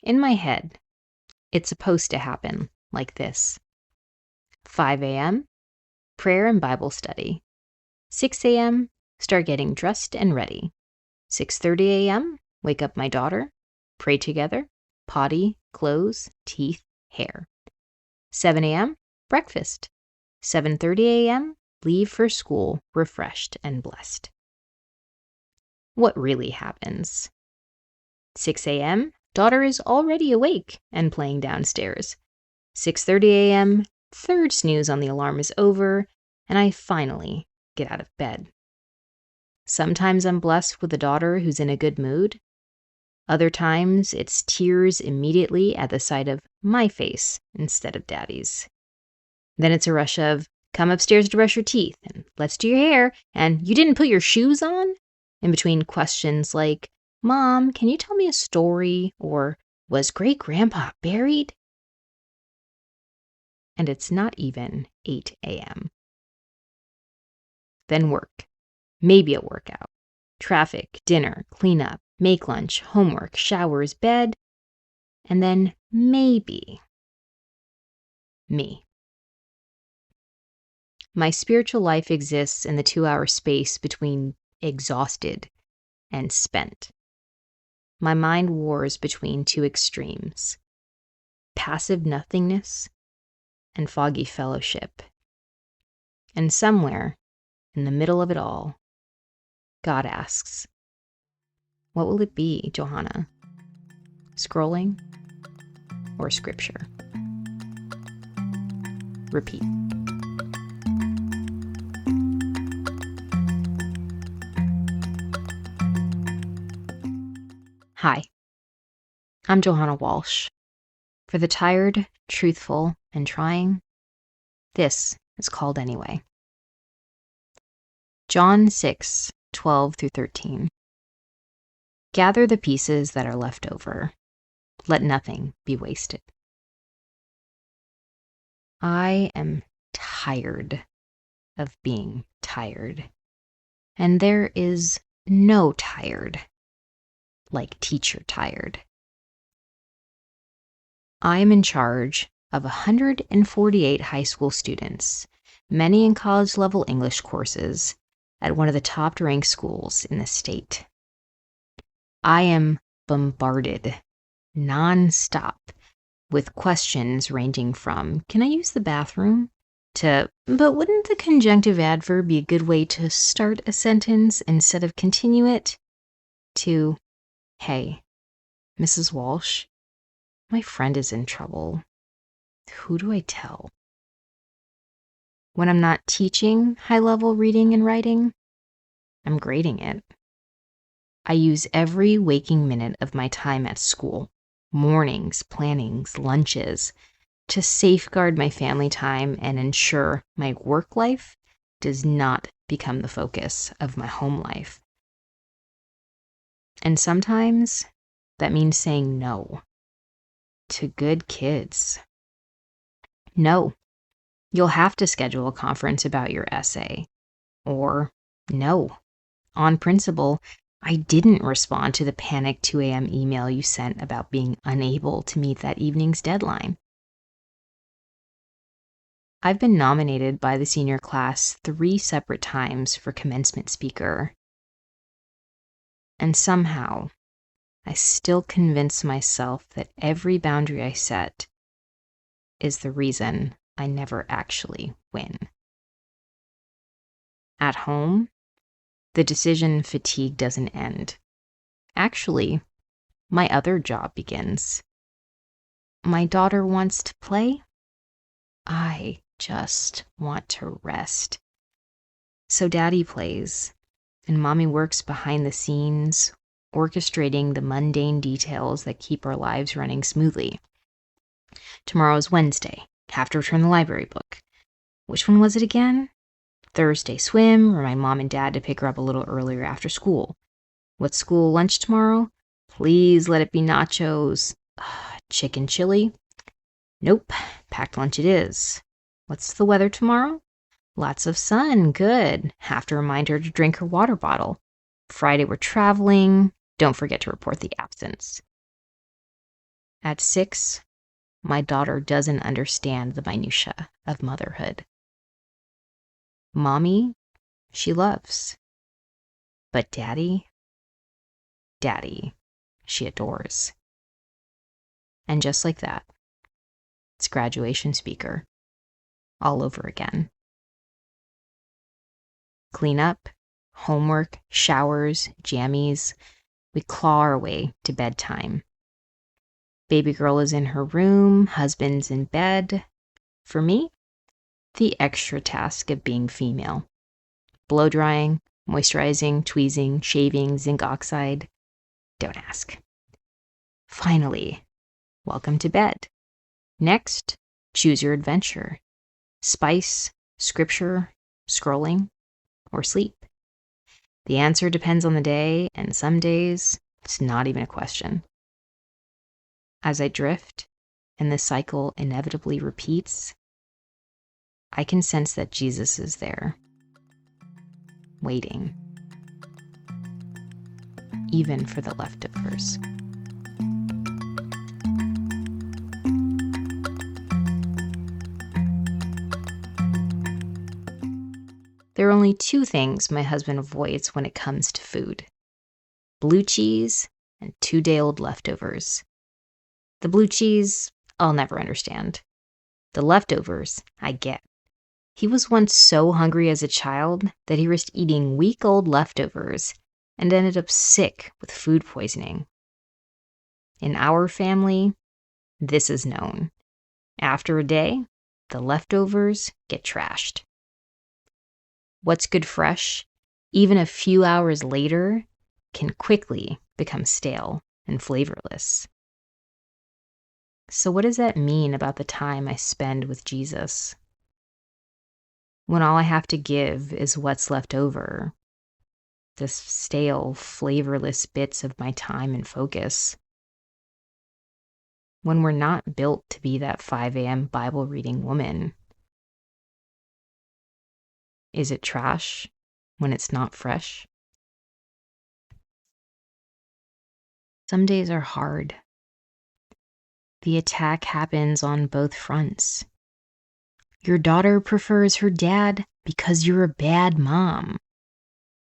In my head, it's supposed to happen like this. 5 a.m., prayer and Bible study. 6 a.m., start getting dressed and ready. 6:30 a.m., wake up my daughter, pray together, potty, clothes, teeth, hair. 7 a.m., breakfast. 7:30 a.m., leave for school, refreshed and blessed. What really happens? 6 a.m., daughter is already awake and playing downstairs. 6:30 a.m., third snooze on the alarm is over, and I finally get out of bed. Sometimes I'm blessed with a daughter who's in a good mood. Other times it's tears immediately at the sight of my face instead of Daddy's. Then it's a rush of, come upstairs to brush your teeth, and let's do your hair, and you didn't put your shoes on? In between questions like, Mom, can you tell me a story? Or, was great-grandpa buried? And it's not even 8 a.m. Then work. Maybe a workout. Traffic, dinner, cleanup, make lunch, homework, showers, bed, and then maybe me. My spiritual life exists in the 2-hour space between exhausted and spent. My mind wars between two extremes, passive nothingness and foggy fellowship. And somewhere in the middle of it all, God asks, what will it be, Johanna? Scrolling or scripture? Repeat. Hi, I'm Johanna Walsh. For the tired, truthful, and trying, this is called Anyway. John 6:12-13. Gather the pieces that are left over. Let nothing be wasted. I am tired of being tired. And there is no tired like teacher tired. I am in charge of 148 high school students, many in college-level English courses, at one of the top-ranked schools in the state. I am bombarded, non-stop, with questions ranging from, can I use the bathroom? To, but wouldn't the conjunctive adverb be a good way to start a sentence instead of continue it? To, hey, Mrs. Walsh, my friend is in trouble. Who do I tell? When I'm not teaching high-level reading and writing, I'm grading it. I use every waking minute of my time at school, mornings, plannings, lunches, to safeguard my family time and ensure my work life does not become the focus of my home life. And sometimes that means saying no to good kids. No, you'll have to schedule a conference about your essay. Or no, on principle, I didn't respond to the panicked 2 a.m. email you sent about being unable to meet that evening's deadline. I've been nominated by the senior class 3 separate times for commencement speaker. And somehow, I still convince myself that every boundary I set is the reason I never actually win. At home, the decision fatigue doesn't end. Actually, my other job begins. My daughter wants to play. I just want to rest. So Daddy plays, and Mommy works behind the scenes, orchestrating the mundane details that keep our lives running smoothly. Tomorrow is Wednesday. Have to return the library book. Which one was it again? Thursday swim, remind Mom and Dad to pick her up a little earlier after school. What's school lunch tomorrow? Please let it be nachos. Chicken chili? Nope, packed lunch it is. What's the weather tomorrow? Lots of sun, good. Have to remind her to drink her water bottle. Friday we're traveling. Don't forget to report the absence. At 6, my daughter doesn't understand the minutia of motherhood. Mommy, she loves. But daddy, she adores. And just like that, it's graduation speaker all over again. Clean up, homework, showers, jammies. We claw our way to bedtime. Baby girl is in her room, husband's in bed. For me, the extra task of being female. Blow drying, moisturizing, tweezing, shaving, zinc oxide. Don't ask. Finally, welcome to bed. Next, choose your adventure. Spice, scripture, scrolling, or sleep. The answer depends on the day, and some days, it's not even a question. As I drift, and the cycle inevitably repeats, I can sense that Jesus is there, waiting, even for the leftovers. There are only 2 things my husband avoids when it comes to food: blue cheese and 2-day-old leftovers. The blue cheese, I'll never understand. The leftovers, I get. He was once so hungry as a child that he risked eating week-old leftovers and ended up sick with food poisoning. In our family, this is known. After a day, the leftovers get trashed. What's good fresh, even a few hours later, can quickly become stale and flavorless. So what does that mean about the time I spend with Jesus? When all I have to give is what's left over, the stale, flavorless bits of my time and focus. When we're not built to be that 5 a.m. Bible reading woman. Is it trash when it's not fresh? Some days are hard. The attack happens on both fronts. Your daughter prefers her dad because you're a bad mom,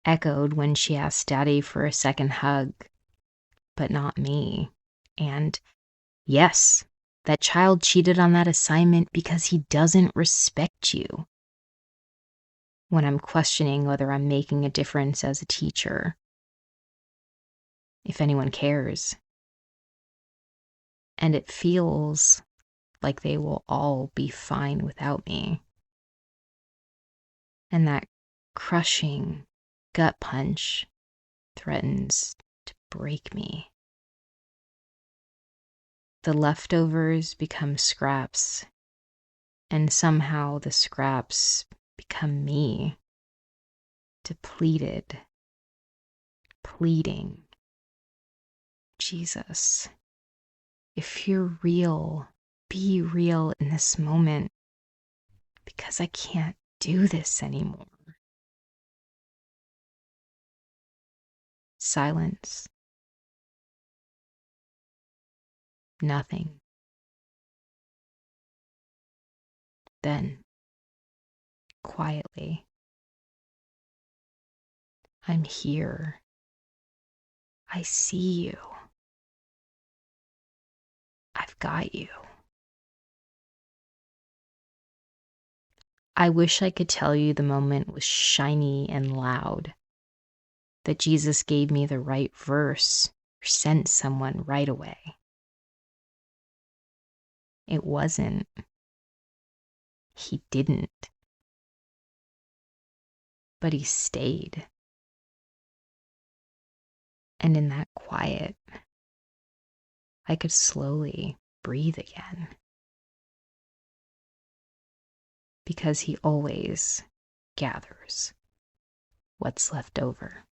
echoed when she asked Daddy for a second hug, but not me. And yes, that child cheated on that assignment because he doesn't respect you. When I'm questioning whether I'm making a difference as a teacher, if anyone cares. And it feels like they will all be fine without me. And that crushing gut punch threatens to break me. The leftovers become scraps, and somehow the scraps become me, depleted, pleading, Jesus, if you're real, be real in this moment, because I can't do this anymore. Silence. Nothing. Then, quietly, I'm here. I see you. I've got you. I wish I could tell you the moment was shiny and loud, that Jesus gave me the right verse or sent someone right away. It wasn't. He didn't. But he stayed. And in that quiet, I could slowly breathe again. Because he always gathers what's left over.